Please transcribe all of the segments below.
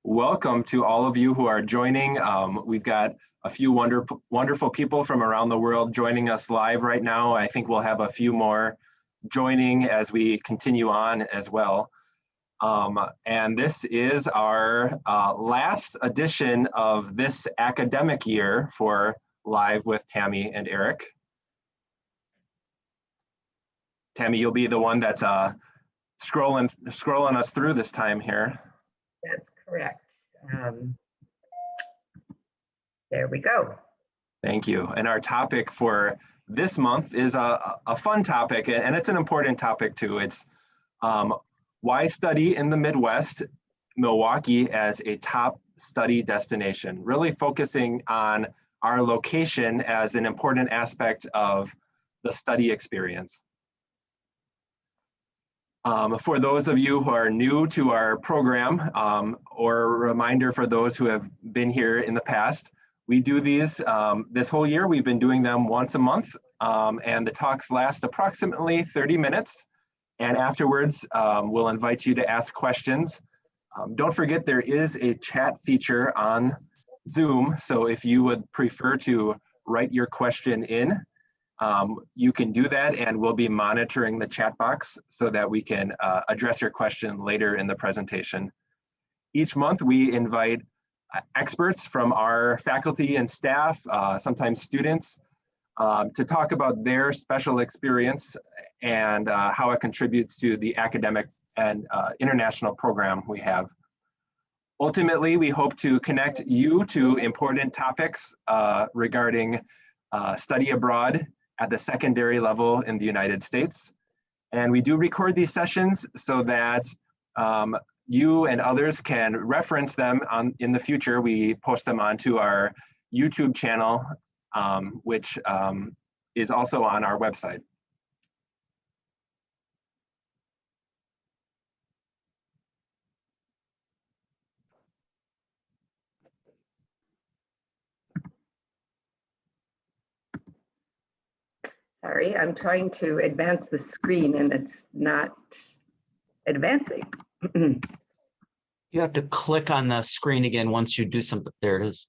Welcome to all of you who are joining. We've got a few wonderful people from around the world joining us live right now. I think we'll have a few more joining as we continue on as well. And this is our last edition of this academic year for Live with Tammy and Eric. Tammy, you'll be the one that's scrolling us through this time here. That's correct. There we go. Thank you. And our topic for this month is a fun topic, and it's an important topic too. It's why study in the Midwest, Milwaukee as a top study destination, really focusing on our location as an important aspect of the study experience. For those of you who are new to our program, or a reminder for those who have been here in the past, we do these this whole year. We've been doing them once a month, and the talks last approximately 30 minutes. And afterwards, we'll invite you to ask questions. Don't forget there is a chat feature on Zoom, so if you would prefer to write your question in, you can do that, and we'll be monitoring the chat box so that we can address your question later in the presentation. Each month we invite experts from our faculty and staff, sometimes students, to talk about their special experience and how it contributes to the academic and international program we have. Ultimately, we hope to connect you to important topics regarding study abroad at the secondary level in the United States. And we do record these sessions so that you and others can reference them in the future. We post them onto our YouTube channel, which is also on our website. Sorry, I'm trying to advance the screen and it's not advancing. You have to click on the screen again once you do something. There it is.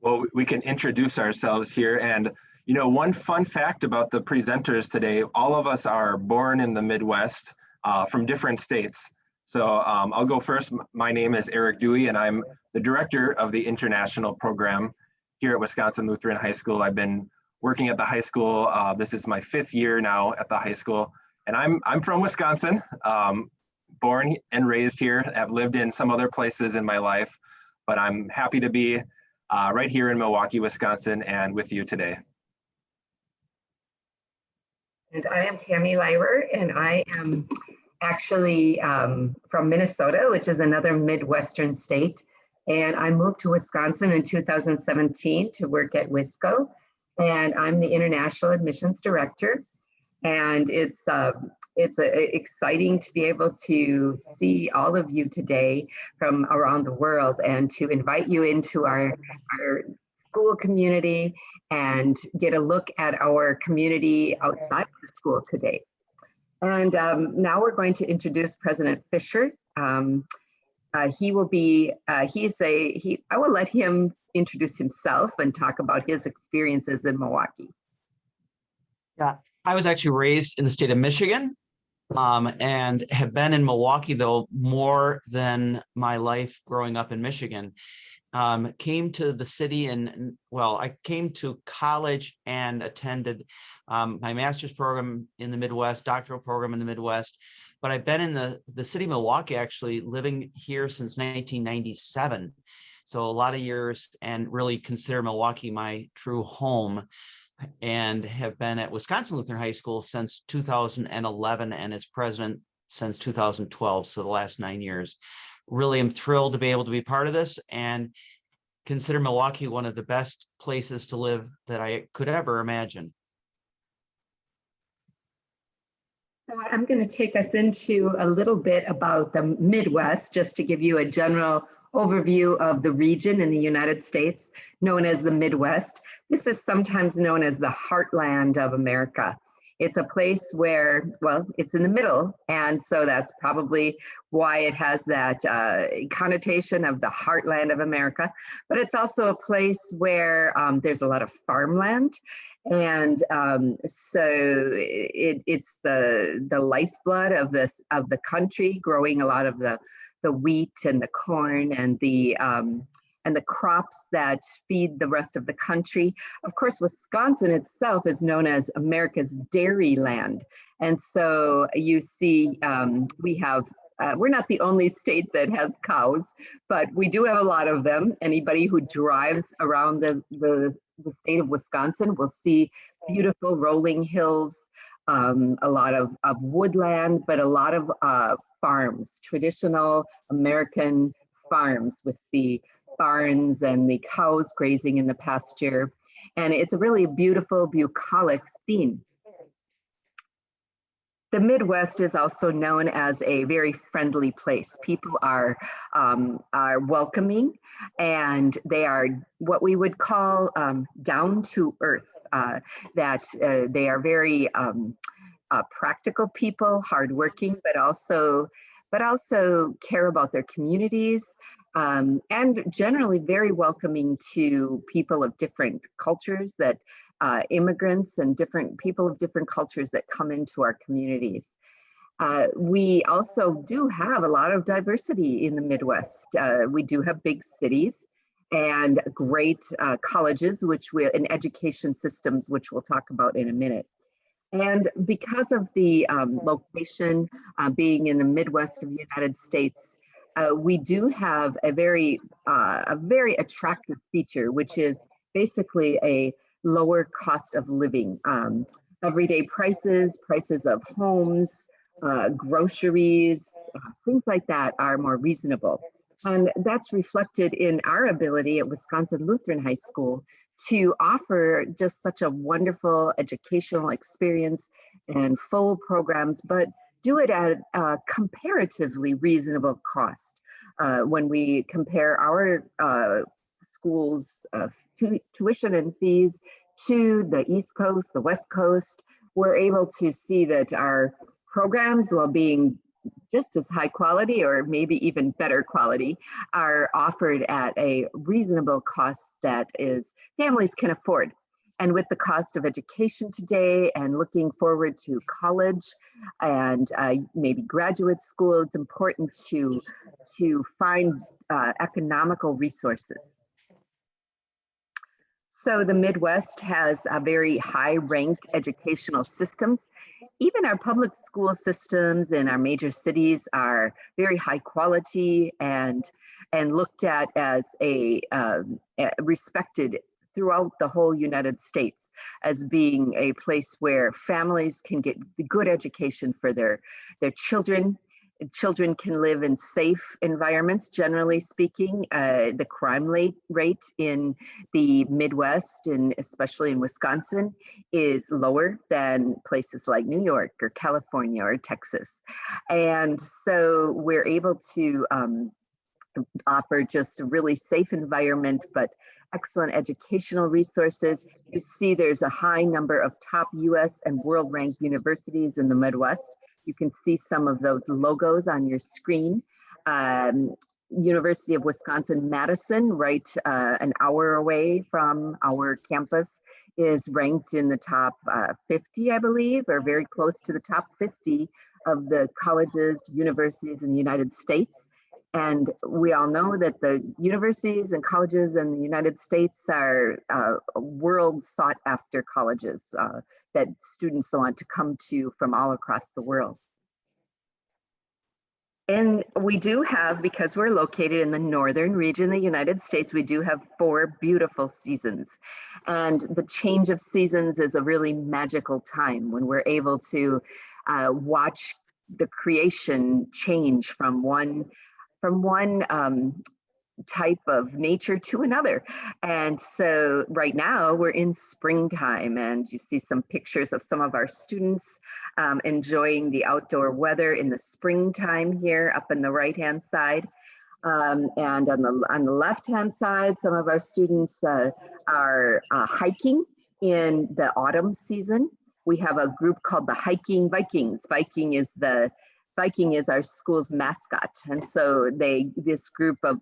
Well, we can introduce ourselves here. And, you know, one fun fact about the presenters today, all of us are born in the Midwest from different states. So I'll go first. My name is Eric Dewey, and I'm the director of the international program here at Wisconsin Lutheran High School. I've been working at the high school. This is my 5th year now at the high school. And I'm from Wisconsin, born and raised here. I've lived in some other places in my life, but I'm happy to be right here in Milwaukee, Wisconsin, and with you today. And I am Tammy Lywer, and I am actually from Minnesota, which is another Midwestern state. And I moved to Wisconsin in 2017 to work at WISCO, and I'm the International Admissions Director. And it's exciting to be able to see all of you today from around the world and to invite you into our school community and get a look at our community outside the school today. And now we're going to introduce President Fisher. He will be, I will let him introduce himself and talk about his experiences in Milwaukee. Yeah, I was actually raised in the state of Michigan and have been in Milwaukee, though, more than my life growing up in Michigan. Came to the city I came to college and attended my master's program in the Midwest, doctoral program in the Midwest. But I've been in the city of Milwaukee, actually living here since 1997. So a lot of years, and really consider Milwaukee my true home, and have been at Wisconsin Lutheran High School since 2011 and as president since 2012. So the last 9 years. Really am thrilled to be able to be part of this and consider Milwaukee one of the best places to live that I could ever imagine. So I'm going to take us into a little bit about the Midwest, just to give you a general overview of the region in the United States known as the Midwest. This is sometimes known as the heartland of America. It's a place where, well, it's in the middle. And so that's probably why it has that connotation of the heartland of America. But it's also a place where there's a lot of farmland. And it's the lifeblood of the country, growing a lot of the wheat and the corn and the crops that feed the rest of the country. Of course, Wisconsin itself is known as America's dairy land. And so you see, we're not the only state that has cows, but we do have a lot of them. Anybody who drives around the state of Wisconsin will see beautiful rolling hills, a lot of woodland, but a lot of farms, traditional American farms with the barns and the cows grazing in the pasture. And it's a really beautiful, bucolic scene. The Midwest is also known as a very friendly place. People are welcoming, and they are what we would call down to earth, that they are very practical people, hardworking, but also care about their communities, and generally very welcoming to people of different cultures, that immigrants and different people of different cultures that come into our communities. We also do have a lot of diversity in the Midwest. We do have big cities and great colleges, and education systems, which we'll talk about in a minute. And because of the location being in the Midwest of the United States, we do have a very attractive feature, which is basically a lower cost of living. Everyday prices of homes, groceries, things like that are more reasonable. And that's reflected in our ability at Wisconsin Lutheran High School to offer just such a wonderful educational experience and full programs, but do it at a comparatively reasonable cost. When we compare our schools' tuition and fees to the East Coast, the West Coast, we're able to see that our programs, while being just as high quality or maybe even better quality, are offered at a reasonable cost that families can afford. And with the cost of education today and looking forward to college and maybe graduate school, it's important to find economical resources. So the Midwest has a very high-ranked educational systems. Even our public school systems in our major cities are very high quality and looked at as respected throughout the whole United States as being a place where families can get good education for their children. Children can live in safe environments, generally speaking. The crime rate in the Midwest, and especially in Wisconsin, is lower than places like New York or California or Texas. And so we're able to offer just a really safe environment, but excellent educational resources. You see there's a high number of top US and world ranked universities in the Midwest. You can see some of those logos on your screen. University of Wisconsin-Madison, right an hour away from our campus, is ranked in the top 50, I believe, or very close to the top 50 of the colleges, universities in the United States. And we all know that the universities and colleges in the United States are world sought after colleges that students want to come to from all across the world. And we do have, because we're located in the northern region of the United States, we do have 4 beautiful seasons. And the change of seasons is a really magical time when we're able to watch the creation change from one type of nature to another. And so right now we're in springtime, and you see some pictures of some of our students enjoying the outdoor weather in the springtime here up in the right-hand side. And on the left-hand side, some of our students are hiking in the autumn season. We have a group called the Hiking Vikings. Viking is our school's mascot. And so this group of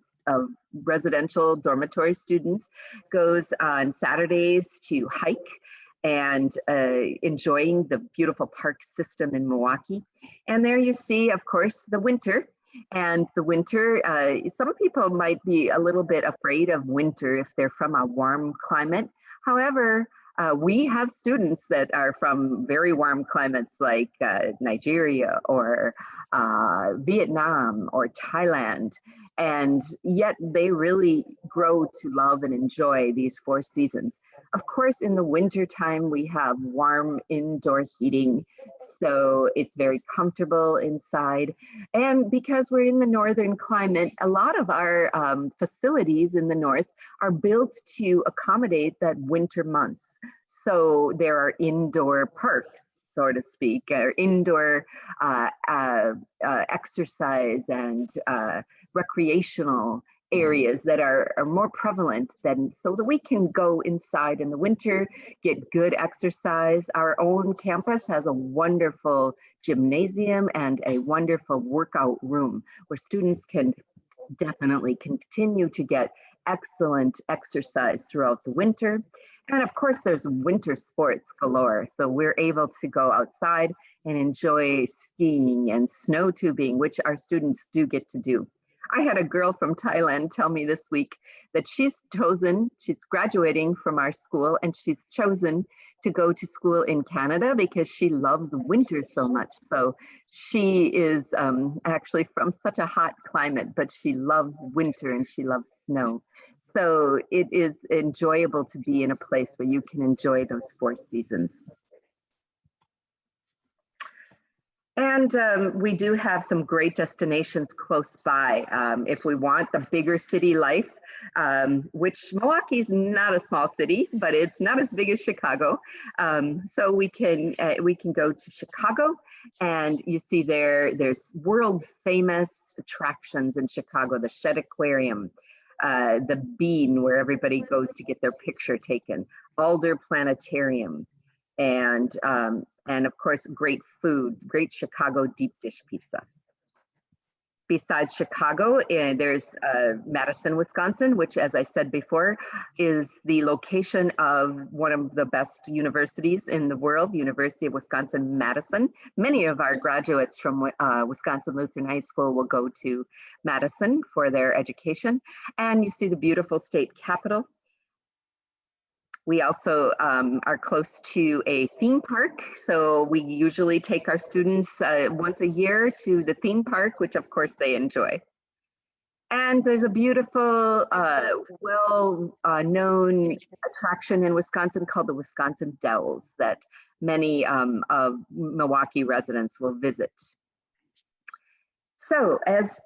residential dormitory students goes on Saturdays to hike and enjoying the beautiful park system in Milwaukee. And there you see, of course, the winter. And the winter, some people might be a little bit afraid of winter if they're from a warm climate. However, we have students that are from very warm climates like Nigeria or Vietnam or Thailand. And yet they really grow to love and enjoy these 4 seasons. Of course, in the winter time, we have warm indoor heating, so it's very comfortable inside. And because we're in the northern climate, a lot of our facilities in the north are built to accommodate that winter months. So there are indoor parks, so to speak, or indoor exercise and recreational areas that are more prevalent than, so that we can go inside in the winter, get good exercise. Our own campus has a wonderful gymnasium and a wonderful workout room where students can definitely continue to get excellent exercise throughout the winter. And of course, there's winter sports galore. So we're able to go outside and enjoy skiing and snow tubing, which our students do get to do. I had a girl from Thailand tell me this week that she's graduating from our school and she's chosen to go to school in Canada because she loves winter so much. So she is actually from such a hot climate, but she loves winter and she loves snow. So it is enjoyable to be in a place where you can enjoy those 4 seasons. And we do have some great destinations close by. If we want the bigger city life, which Milwaukee is not a small city, but it's not as big as Chicago. So we can go to Chicago, and you see there's world famous attractions in Chicago, the Shedd Aquarium, the Bean, where everybody goes to get their picture taken, Alder Planetarium, and of course, great food, great Chicago deep dish pizza. Besides Chicago, there's Madison, Wisconsin, which, as I said before, is the location of one of the best universities in the world, University of Wisconsin-Madison. Many of our graduates from Wisconsin Lutheran High School will go to Madison for their education. And you see the beautiful state capitol. We also are close to a theme park. So we usually take our students once a year to the theme park, which of course they enjoy. And there's a beautiful, well-known attraction in Wisconsin called the Wisconsin Dells that many of Milwaukee residents will visit. So as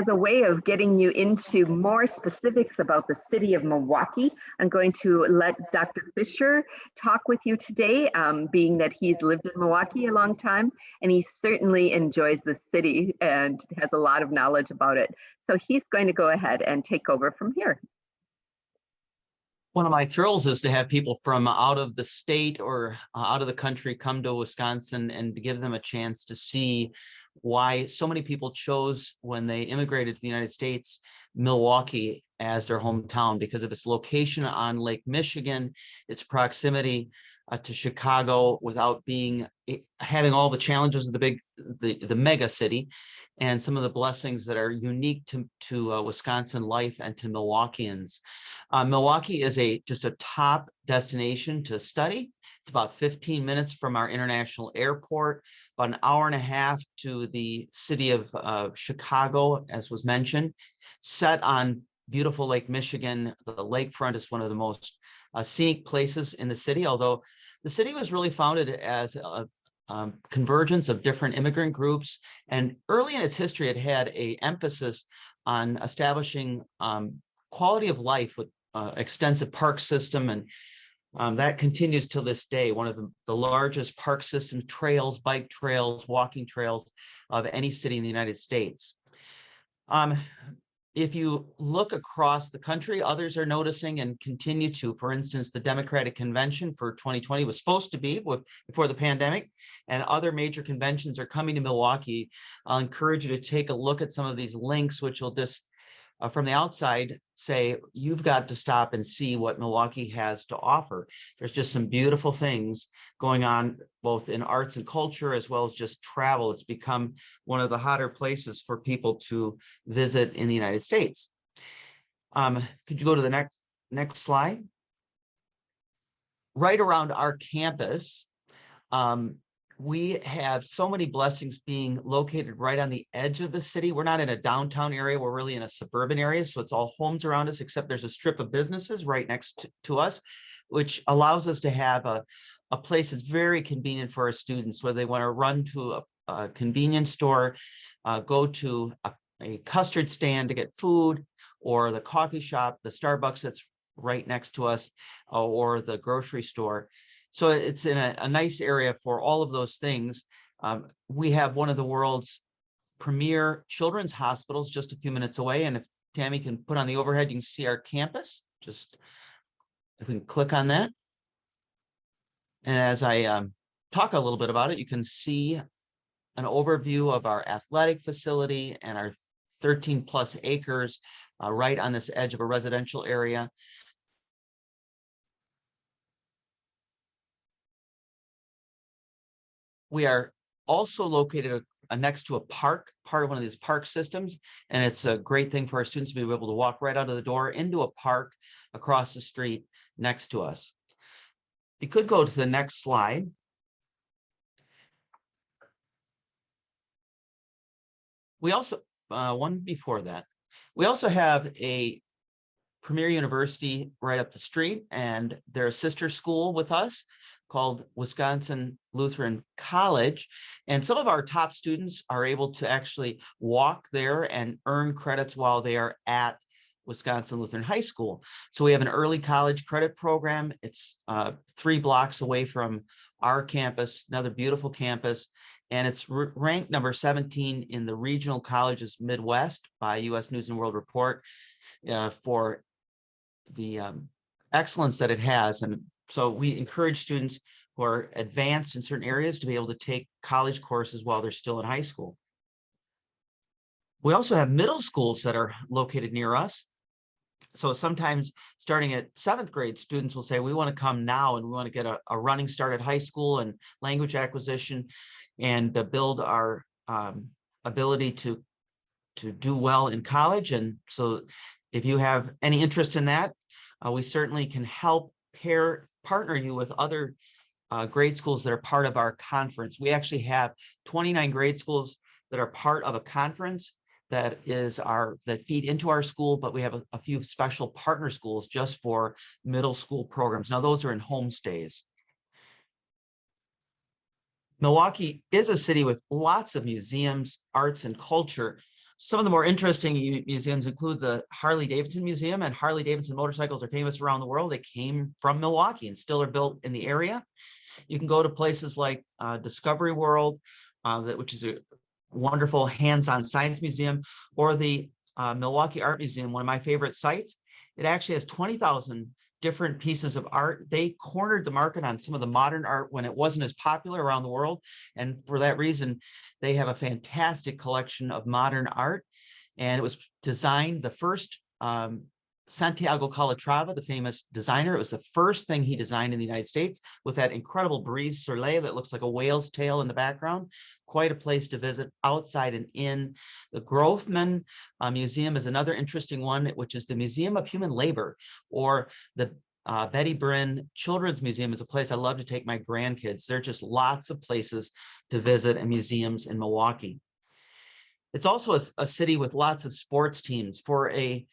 a way of getting you into more specifics about the city of Milwaukee, I'm going to let Dr. Fisher talk with you today, being that he's lived in Milwaukee a long time, and he certainly enjoys the city and has a lot of knowledge about it. So he's going to go ahead and take over from here. One of my thrills is to have people from out of the state or out of the country come to Wisconsin and to give them a chance to see why so many people chose, when they immigrated to the United States, Milwaukee as their hometown, because of its location on Lake Michigan, its proximity to Chicago, without having all the challenges of the mega city, and some of the blessings that are unique to Wisconsin life and to Milwaukeeans. Milwaukee is just a top destination to study. It's about 15 minutes from our international airport, about an hour and a half to the city of Chicago, as was mentioned, set on beautiful Lake Michigan. The lakefront is one of the most scenic places in the city, although the city was really founded as a convergence of different immigrant groups. And early in its history, it had an emphasis on establishing quality of life with extensive park system, and that continues to this day. One of the largest park system trails, bike trails, walking trails of any city in the United States. if you look across the country, others are noticing and continue to. For instance, the Democratic Convention for 2020 was supposed to be before the pandemic, and other major conventions are coming to Milwaukee. I'll encourage you to take a look at some of these links, which will just from the outside say, you've got to stop and see what Milwaukee has to offer. There's just some beautiful things going on, both in arts and culture, as well as just travel. It's become one of the hotter places for people to visit in the United States. Could you go to the next slide? Right around our campus, we have so many blessings being located right on the edge of the city. We're not in a downtown area, we're really in a suburban area. So it's all homes around us, except there's a strip of businesses right next to us, which allows us to have a place that's very convenient for our students, whether they want to run to a convenience store, go to a custard stand to get food, or the coffee shop, the Starbucks that's right next to us, or the grocery store. So it's in a nice area for all of those things. We have one of the world's premier children's hospitals just a few minutes away. And if Tammy can put on the overhead, you can see our campus. Just if we can click on that. And as I talk a little bit about it, you can see an overview of our athletic facility and our 13 plus acres right on this edge of a residential area. We are also located next to a park, part of one of these park systems, and it's a great thing for our students to be able to walk right out of the door into a park across the street next to us. You could go to the next slide. We also, one before that, we also have a premier university right up the street, and they're a sister school with us called Wisconsin Lutheran College. And some of our top students are able to actually walk there and earn credits while they are at Wisconsin Lutheran High School. So we have an early college credit program. It's 3 blocks away from our campus, another beautiful campus. And it's ranked number 17 in the regional colleges Midwest by US News and World Report for the excellence that it has. And so we encourage students who are advanced in certain areas to be able to take college courses while they're still in high school. We also have middle schools that are located near us. So sometimes starting at 7th grade, students will say, we want to come now and we want to get a running start at high school and language acquisition and build our ability to do well in college. And so if you have any interest in that, we certainly can help partner you with other grade schools that are part of our conference. We actually have 29 grade schools that are part of a conference that feed into our school, but we have a few special partner schools just for middle school programs. Now those are in homestays. Milwaukee is a city with lots of museums, arts, and culture. Some of the more interesting museums include the Harley-Davidson Museum, and Harley-Davidson motorcycles are famous around the world. They came from Milwaukee and still are built in the area. You can go to places like Discovery World, which is a wonderful hands-on science museum, or the Milwaukee Art Museum, one of my favorite sites. It actually has 20,000 different pieces of art. They cornered the market on some of the modern art when it wasn't as popular around the world. And for that reason, they have a fantastic collection of modern art. And it was designed, the first Santiago Calatrava, the famous designer, it was the first thing he designed in the United States with that incredible brise soleil that looks like a whale's tail in the background. Quite a place to visit outside and in. The Grothman Museum is another interesting one, which is the Museum of Human Labor, or the Betty Bryn Children's Museum is a place I love to take my grandkids. There are just lots of places to visit and museums in Milwaukee. It's also a city with lots of sports teams. For a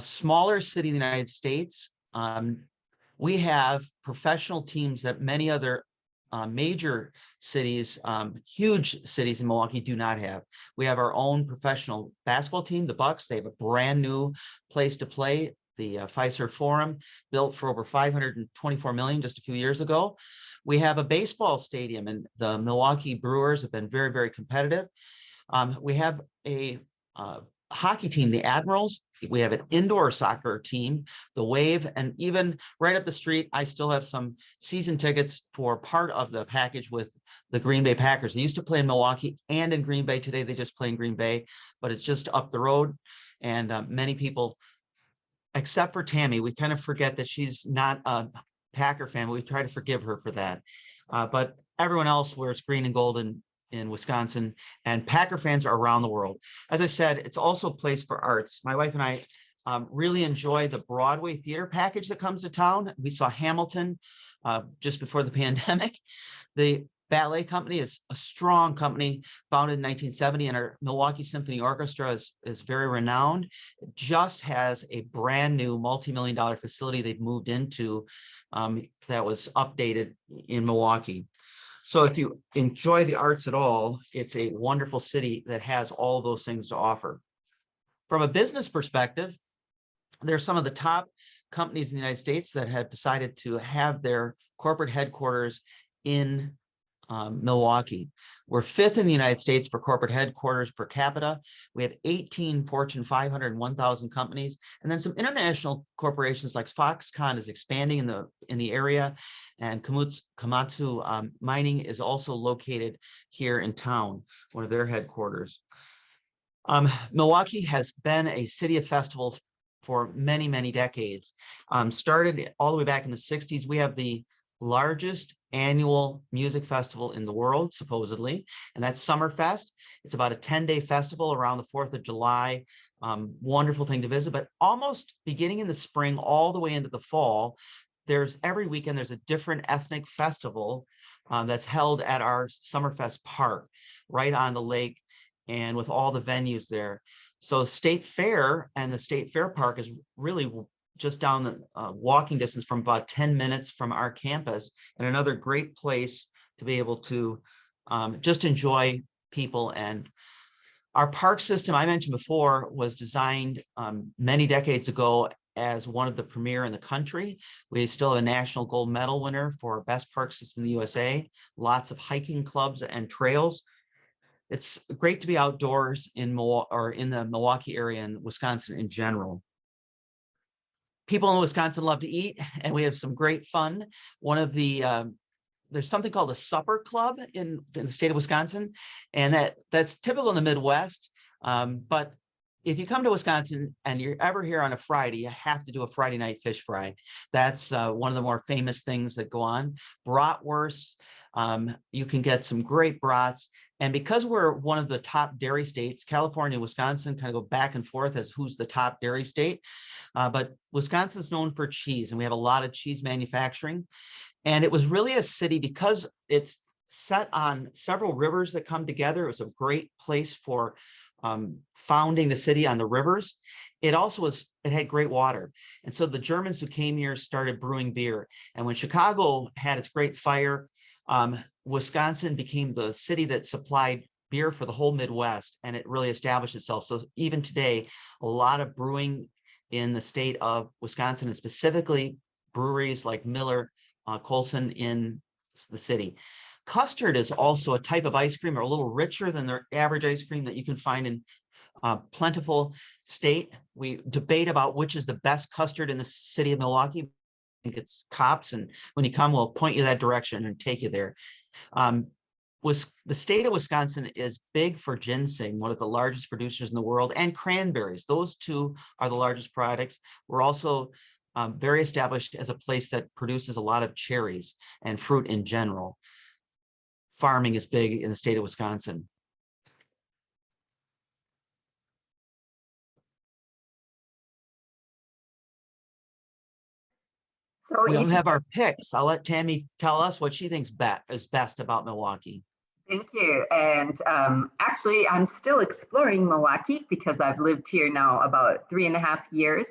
smaller city in the United States, we have professional teams that many other major cities, huge cities in Milwaukee do not have. We have our own professional basketball team, the Bucks. They have a brand new place to play, the Fiserv Forum, built for over $524 million just a few years ago. We have a baseball stadium, and the Milwaukee Brewers have been very, very competitive. We have a hockey team, the Admirals. We have an indoor soccer team, the Wave, and even right up the street, I still have some season tickets for part of the package with the Green Bay Packers. They used to play in Milwaukee and in Green Bay. Today, they just play in Green Bay, but it's just up the road. And many people, except for Tammy, we kind of forget that she's not a Packer fan. We try to forgive her for that. But everyone else wears green and gold in Wisconsin, and Packer fans are around the world. As I said, it's also a place for arts. My wife and I really enjoy the Broadway theater package that comes to town. We saw Hamilton just before the pandemic. The ballet company is a strong company founded in 1970, and our Milwaukee Symphony Orchestra is very renowned. It just has a brand new multi-million-dollar facility they've moved into that was updated in Milwaukee. So if you enjoy the arts at all, it's a wonderful city that has all those things to offer. From a business perspective, there's some of the top companies in the United States that have decided to have their corporate headquarters in Milwaukee. We're 5th in the United States for corporate headquarters per capita. We have 18 Fortune 500 and 1,000 companies, and then some international corporations like Foxconn is expanding in the area, and Komatsu Mining is also located here in town, one of their headquarters. Milwaukee has been a city of festivals for many, many decades. Started all the way back in the 60s. We have the largest annual music festival in the world, supposedly, and that's Summerfest. It's about a 10-day festival around the 4th of July. Wonderful thing to visit, but almost beginning in the spring all the way into the fall, every weekend there's a different ethnic festival that's held at our Summerfest park right on the lake and with all the venues there. So State Fair and the State Fair Park is really just down the walking distance from about 10 minutes from our campus, and another great place to be able to just enjoy people. And our park system, I mentioned before, was designed many decades ago as one of the premier in the country. We still have a national gold medal winner for best park system in the USA, lots of hiking clubs and trails. It's great to be outdoors in the Milwaukee area and Wisconsin in general. People in Wisconsin love to eat, and we have some great fun. One of the there's something called a supper club in the state of Wisconsin, and that's typical in the Midwest. But if you come to Wisconsin and you're ever here on a Friday, you have to do a Friday night fish fry. That's one of the more famous things that go on. Bratwurst, you can get some great brats. And because we're one of the top dairy states, California and Wisconsin kind of go back and forth as who's the top dairy state. But Wisconsin's known for cheese, and we have a lot of cheese manufacturing. And it was really a city because it's set on several rivers that come together. It was a great place for founding the city on the rivers. It had great water. And so the Germans who came here started brewing beer. And when Chicago had its great fire, Wisconsin became the city that supplied beer for the whole Midwest, and it really established itself. So even today, a lot of brewing in the state of Wisconsin, and specifically breweries like Miller, Colson in the city. Custard is also a type of ice cream, or a little richer than their average ice cream that you can find in plentiful state. We debate about which is the best custard in the city of Milwaukee. I think it's Kopp's, and when you come, we'll point you that direction and take you there. The state of Wisconsin is big for ginseng, one of the largest producers in the world, and cranberries. Those two are the largest products. We're also very established as a place that produces a lot of cherries and fruit in general. Farming is big in the state of Wisconsin. So We don't have our picks. I'll let Tammy tell us what she thinks is best about Milwaukee. Thank you. And actually, I'm still exploring Milwaukee because I've lived here now about 3.5 years.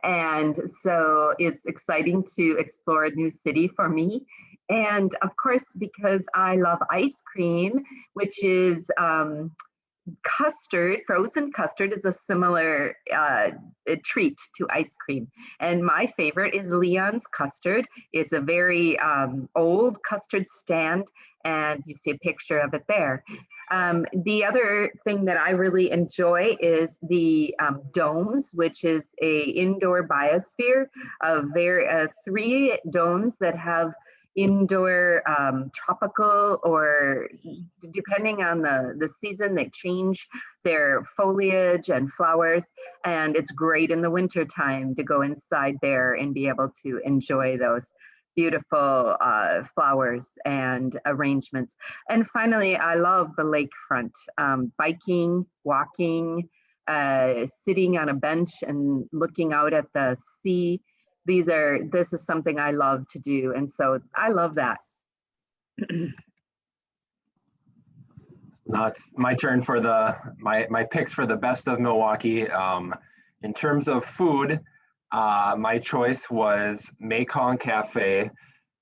And so it's exciting to explore a new city for me. And of course, because I love ice cream, which is custard, frozen custard is a similar a treat to ice cream. And my favorite is Leon's custard. It's a very old custard stand, and you see a picture of it there. The other thing that I really enjoy is the domes, which is a indoor biosphere of 3 domes that have indoor tropical, or depending on the season, they change their foliage and flowers, and it's great in the winter time to go inside there and be able to enjoy those beautiful flowers and arrangements. And finally, I love the lakefront, biking, walking, sitting on a bench and looking out at the sea. This is something I love to do. And so I love that. Now it's my turn for my picks for the best of Milwaukee. In terms of food, my choice was Mekong Cafe.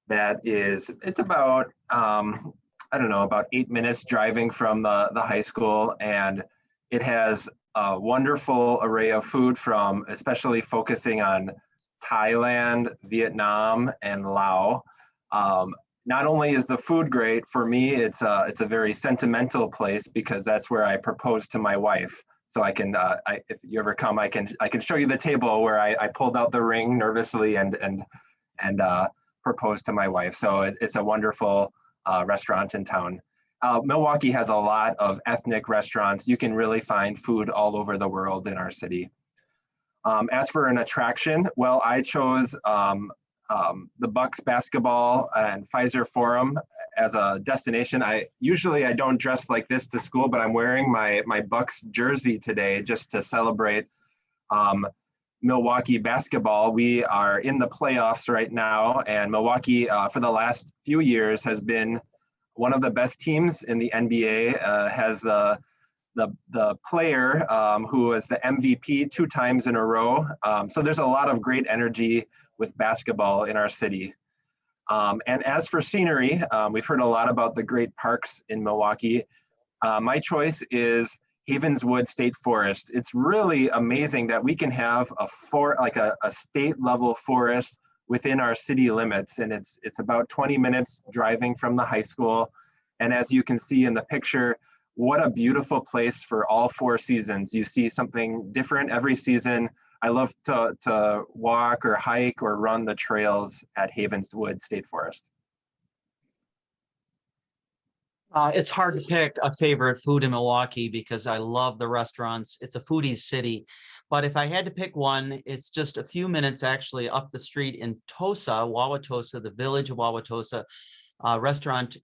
It's about, I don't know, about 8 minutes driving from the high school. And it has a wonderful array of food, from especially focusing on Thailand, Vietnam, and Laos. Not only is the food great, for me, it's a very sentimental place, because that's where I proposed to my wife. So I can, if you ever come, I can show you the table where I pulled out the ring nervously and proposed to my wife. So it's a wonderful restaurant in town. Milwaukee has a lot of ethnic restaurants. You can really find food all over the world in our city. As for an attraction, well, I chose the Bucks basketball and Pfizer Forum as a destination. Usually I don't dress like this to school, but I'm wearing my Bucks jersey today just to celebrate Milwaukee basketball. We are in the playoffs right now, and Milwaukee for the last few years has been one of the best teams in the NBA. Has the player who was the MVP 2 times in a row. So there's a lot of great energy with basketball in our city. And as for scenery, we've heard a lot about the great parks in Milwaukee. My choice is Havenswood State Forest. It's really amazing that we can have a state level forest within our city limits. And it's about 20 minutes driving from the high school. And as you can see in the picture, what a beautiful place for all 4 seasons. You see something different every season. I love to walk or hike or run the trails at Havenswood State Forest. It's hard to pick a favorite food in Milwaukee because I love the restaurants. It's a foodie city. But if I had to pick one, it's just a few minutes actually up the street in Tosa, Wauwatosa, the village of Wauwatosa, restaurant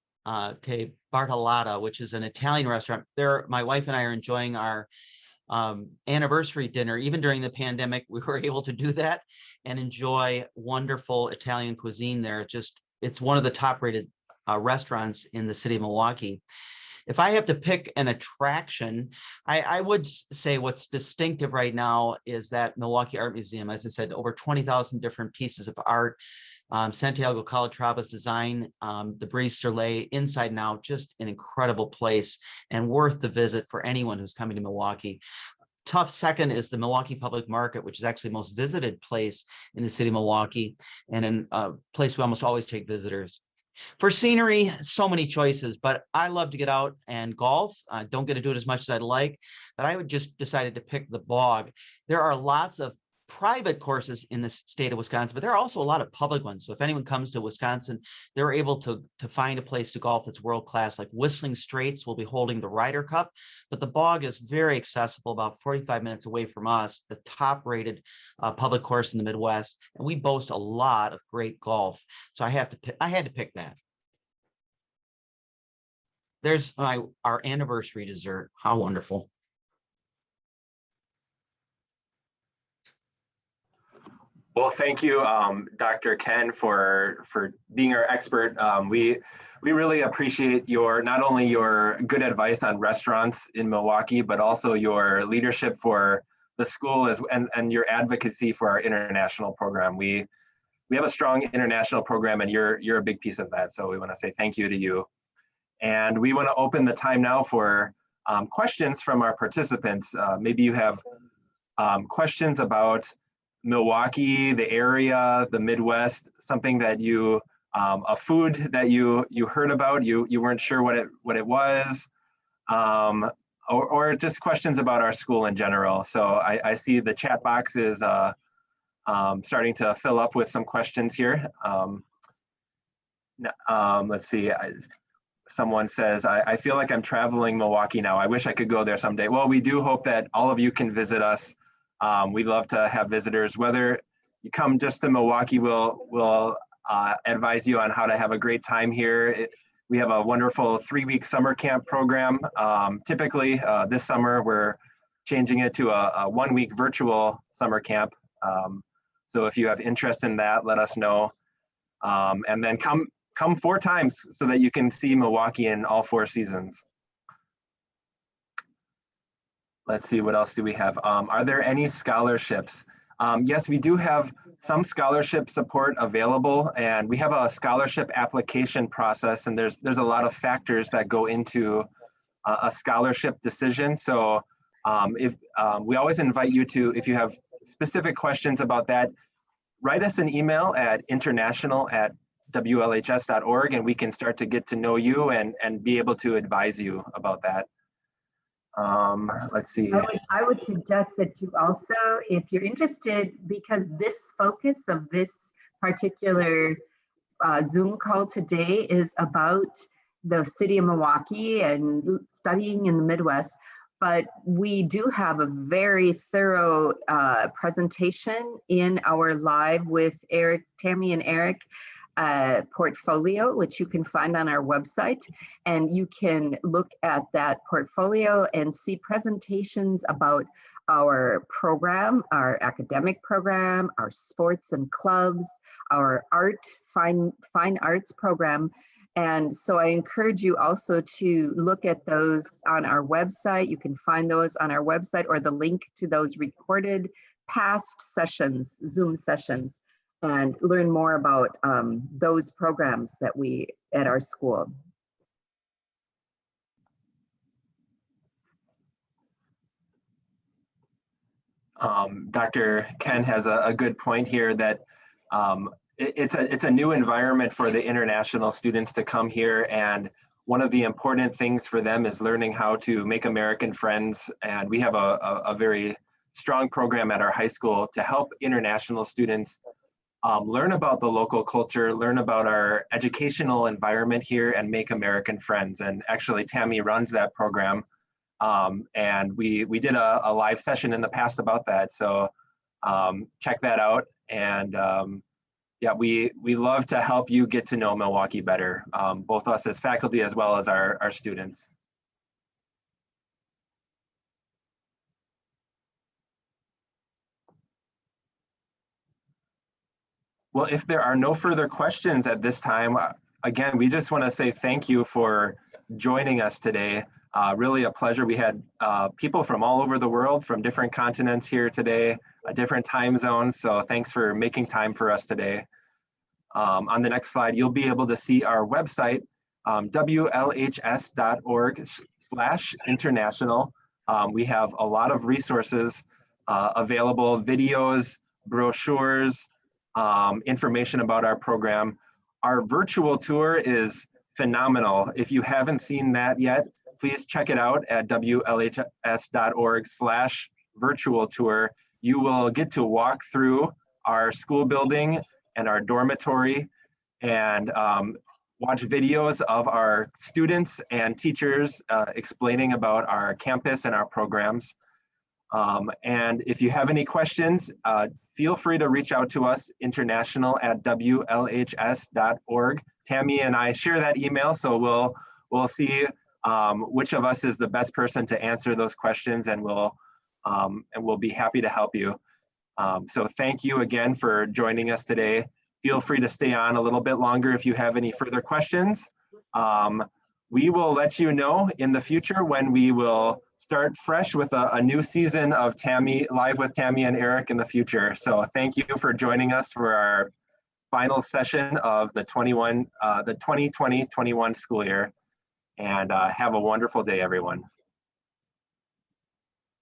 Te Bartolata, which is an Italian restaurant. There, my wife and I are enjoying our anniversary dinner. Even during the pandemic, we were able to do that and enjoy wonderful Italian cuisine there. It's one of the top rated restaurants in the city of Milwaukee. If I have to pick an attraction, I would say what's distinctive right now is that Milwaukee Art Museum. As I said, over 20,000 different pieces of art. Santiago Calatrava's design, the Brise Soleil, inside and out, just an incredible place and worth the visit for anyone who's coming to Milwaukee. Tough second is the Milwaukee Public Market, which is actually the most visited place in the city of Milwaukee, and in a place we almost always take visitors. For scenery, so many choices, but I love to get out and golf. I don't get to do it as much as I'd like, but I would just decided to pick the bog. There are lots of private courses in the state of Wisconsin, but there are also a lot of public ones. So if anyone comes to Wisconsin, they're able to find a place to golf that's world-class. Like Whistling Straits will be holding the Ryder Cup, but the bog is very accessible, about 45 minutes away from us, the top-rated public course in the Midwest, and we boast a lot of great golf. So I had to pick that. There's our anniversary dessert. How wonderful. Well, thank you, Dr. Ken, for being our expert. We really appreciate not only your good advice on restaurants in Milwaukee, but also your leadership for the school and your advocacy for our international program. We have a strong international program, and you're a big piece of that. So we want to say thank you to you. And we want to open the time now for questions from our participants. Maybe you have questions about Milwaukee, the area, the Midwest, something that you, a food that you heard about, you weren't sure what it was, or just questions about our school in general. So I see the chat box is starting to fill up with some questions here. Let's see. Someone says, I feel like I'm traveling Milwaukee now. I wish I could go there someday. Well, we do hope that all of you can visit us. We'd love to have visitors. Whether you come just to Milwaukee, we'll advise you on how to have a great time here. We have a wonderful 3-week summer camp program. Typically, this summer, we're changing it to a 1-week virtual summer camp. So if you have interest in that, let us know. And then come 4 times so that you can see Milwaukee in all 4 seasons. Let's see, what else do we have? Are there any scholarships? Yes, we do have some scholarship support available, and we have a scholarship application process, and there's a lot of factors that go into a scholarship decision. So if we always invite you to, if you have specific questions about that, write us an email at international@WLHS.org, and we can start to get to know you and be able to advise you about that. Let's see. I would suggest that you also, if you're interested, because this focus of this particular Zoom call today is about the city of Milwaukee and studying in the Midwest, but we do have a very thorough presentation in our live with Tammy and Eric portfolio, which you can find on our website, and you can look at that portfolio and see presentations about our program, our academic program, our sports and clubs, our fine arts program. And so I encourage you also to look at those on our website. You can find those on our website, or the link to those recorded past sessions, Zoom sessions, and learn more about those programs that we at our school. Dr. Ken has a good point here that it's a new environment for the international students to come here, and one of the important things for them is learning how to make American friends. And we have a very strong program at our high school to help international students learn about the local culture, learn about our educational environment here, and make American friends. And actually, Tammy runs that program. And we did a live session in the past about that. So check that out. And yeah, we love to help you get to know Milwaukee better, both us as faculty as well as our students. Well, if there are no further questions at this time, again, we just want to say thank you for joining us today. Really a pleasure. We had people from all over the world, from different continents here today, different time zones. So thanks for making time for us today. On the next slide, you'll be able to see our website, WLHS.org/international. We have a lot of resources available, videos, brochures, information about our program. Our virtual tour is phenomenal. If you haven't seen that yet, please check it out at WLHS.org/virtual tour. You will get to walk through our school building and our dormitory and watch videos of our students and teachers explaining about our campus and our programs. And if you have any questions, feel free to reach out to us, international@WLHS.org. Tammy and I share that email, so we'll see which of us is the best person to answer those questions, and we'll be happy to help you. So thank you again for joining us today. Feel free to stay on a little bit longer if you have any further questions. We will let you know in the future when we will start fresh with a new season of Tammy, Live with Tammy and Eric in the future. So thank you for joining us for our final session of the 2020-21 school year. And have a wonderful day, everyone.